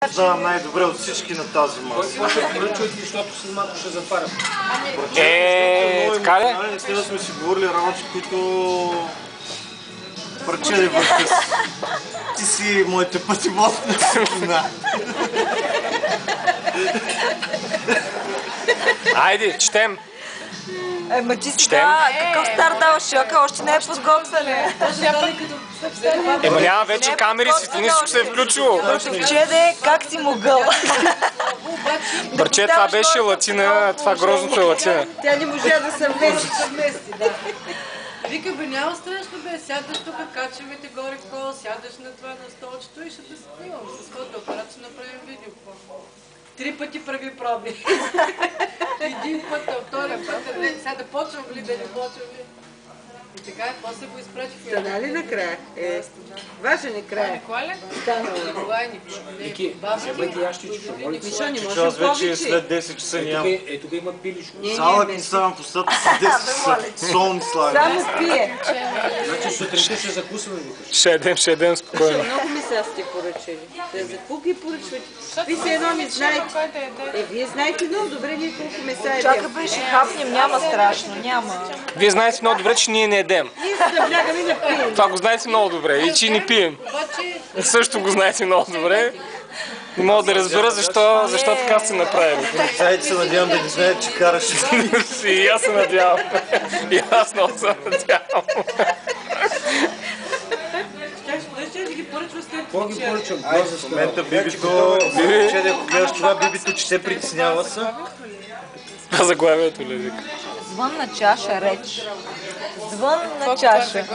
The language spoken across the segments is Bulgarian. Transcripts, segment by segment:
Познавам най-добре от всички на тази маса. Може да поръчвате, защото след малко ще затварям. Така ли? Ние сме си говорили работи, които прачели върха си. Ти си моите пътеводни светлина. Айде, четем. Ма ти сега какъв стар даваш шока, още не е подготвен. Ема няма вече камери, светлини, всичко се е включило. Братовчеде, как си могъл? Бърче, това беше латина, това грозното е латина. Тя не можа да се вмести. Вика, бе, няма страшно, бе, сядаш тук, качваме горе кола, сядаш на това на столчето и ще те снимам. С фотоапарат ще направим видео. 3 пъти прави проби. Един път, втория път, сега да почвам ли, да не почвам ли. И така, после го изпратих. Стана ли накрая? Важен е края. Никола ли? Станало. Никола е Вики, вземайте ящичко, моля. Мишо, не Че може аз вече повече. след 10 часа нямам. Тук има пилишко. Салът ни ставам по стата с 10 часа. Солни слави. Само пие. Значи сутринта ще закусваме, викаш. Ще едем спокойно. Много ми са сте поръчали. Да за какво ги поръчвате? Ви се едно не знаете. Вие знаете много добре ние колко меса едем. Чакай бе, ще хапнем, няма страшно, няма. Вие знаете много добре, че ние не едем. Ние се наблягаме на пием. Това го знаете много добре и че не пием. Също го знаете много добре. Не мога да разбера защо така сте направили. Полицаите се надявам да не знаят, че караш. И аз се надявам. И аз много се надявам. Какво ги поръчам? В момента бибито, че ако гледаш това бибито, че се притеснява са. Това заглавието ли вика? Звън на чаша, реч. Звън на чаша.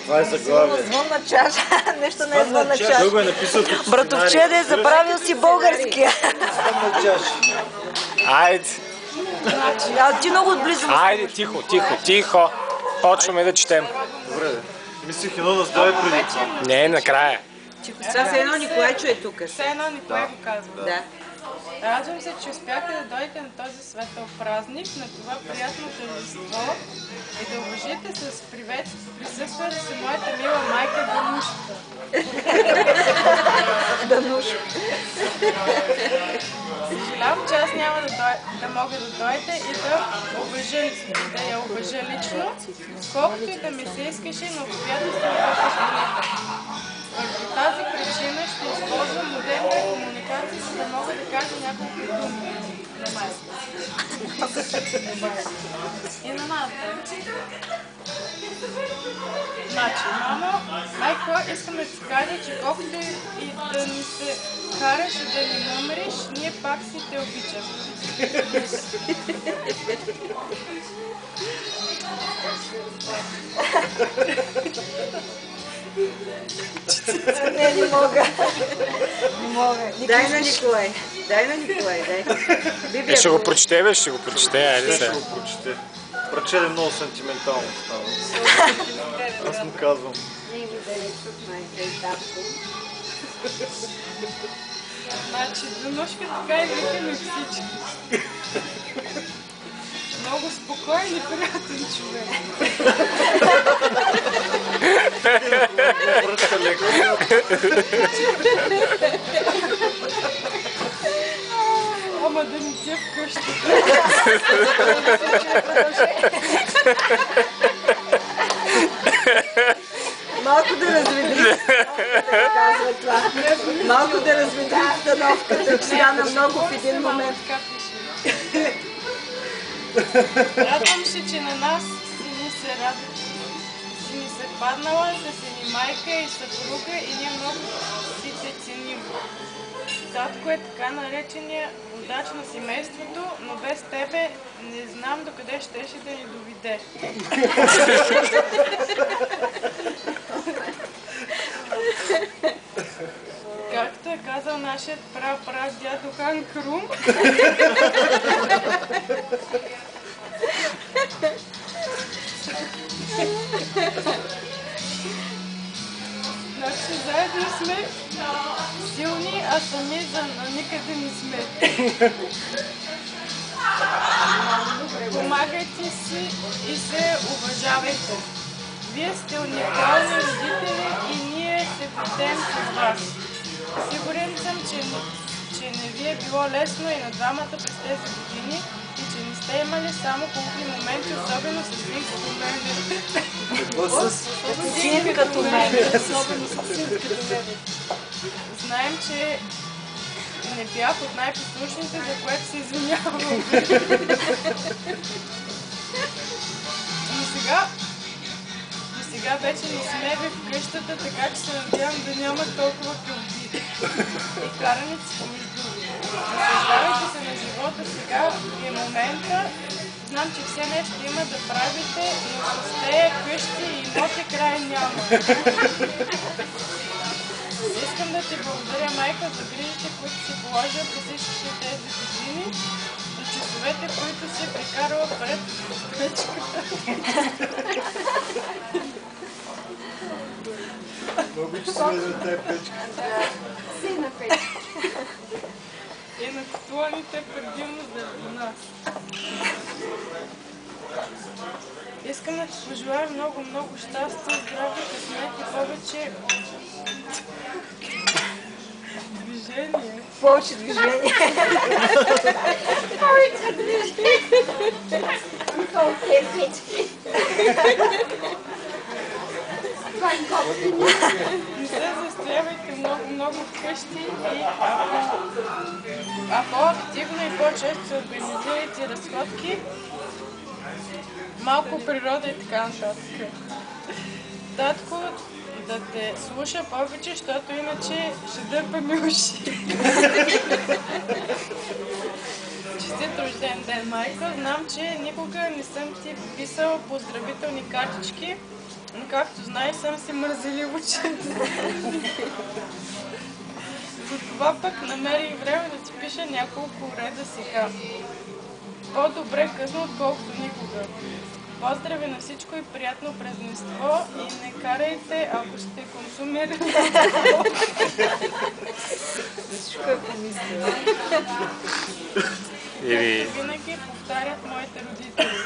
Това е заглавие. Звън на чаша. Нещо не е звън на чаша. Друго е написал като Братовчеде, забравил си българския. на чаша. Айде. А ти много отблизо. Айде, тихо. Почваме да четем. Добре, мислих едно да здраве преди това. Не, накрая. Сега се едно Николайчо е тук. Все едно Николай го казва. Да. Радвам се, че успяхте да дойдете на този светъл празник, на това приятно тържество и да уважите с присъствието си моята мила майка Данушка. Съжалявам, че аз няма да мога да дойда и да я уважа лично, колкото и да ми се искаше, но обстоятелствата бяха позволиха. Поради тази причина ще използвам модерна комуникация, за да мога да кажа няколко думи на майка. И на малата. Значи, мамо, майко, искам да ти кажа, че колкото и да ни се караш и да ни намериш, ние пак си те обичаме. Не мога. Не мога. Дай на Николай, дай. Биби, Ще го прочете, бе, ще го прочете. Айде Ще сега. го прочете. Прачели много сантиментално става. Аз му казвам. Значи, Данушка така и викаме всички. Много спокоен и приятен човек. Връчка леко. Ама да не те вкъщи. малко да разведрим. Казва това. Малко да разведрим обстановката, че стана много в един момент. Радвам се, че на нас си ни се паднала, да си ни майка и съпруга и ние много си те ценим. Татко е така наречения водач на семейството, но без тебе не знам докъде щеше да ни доведе. Както е казал нашият дядо Хан Крум, значи заедно сме силни, а сами никъде не сме. Помагайте си и се уважавайте. Вие сте уникални родители и ние се гордеем с вас. Сигурен съм, че било лесно и на двамата през тези години и че не сте имали само хубави моменти, особено с син като мен. Син като мен. Особено с син като мен. Знаем, че не бях от най-послушните, за което се извинявам. Но сега вече не сме в къщата, така че се надявам да няма толкова кълби и караници помежду. Наслаждавайте се на живота сега и момента. Знам, че все нещо има да правите, но с тези къщи и имоти край няма. Искам да ти благодаря, майка, за грижите, които си положила през всичките тези години и часовете, които си прекарала пред печката. Много часове за тази печка. И на котлоните предимно заради нас. Искам да ти пожелая много щастие, здраве, късмет и повече движение. Повече движение. Повече движение. Колко печки. Не се застоявайте много вкъщи и ако активно и по-често се организирате разходки, малко природа и така нататък. Татко да те слуша повече, защото иначе ще дърпаме уши. Честит рожден ден, майка. Знам, че никога не съм ти писала поздравителни картички, но както знаеш, съм си мързелив очите. Затова пък намерих време да ти пиша няколко реда сега. По-добре късно, отколкото никога. Поздрави на всичко и приятно празненство и не карайте, ако ще консумирате. Всичко е помислила. Винаги повтарят моите родители.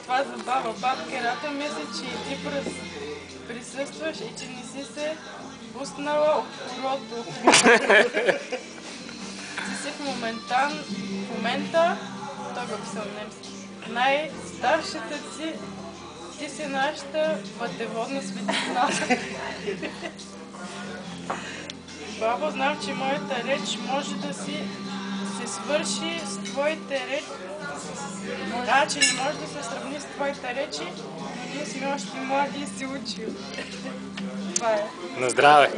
Това за баба. Бабка Рата мисля, че и ти присъстваш и че не си се пуснала от хорото. Ти си в момента, той го писал немски, най-старшата си, ти си нашата пътеводна светлина. Бабо, знам, че моята реч може да се свърши с твоите речи. Че не може да се сравни с твоите речи, но ние сме още млади и се учим. Това е. На здраве!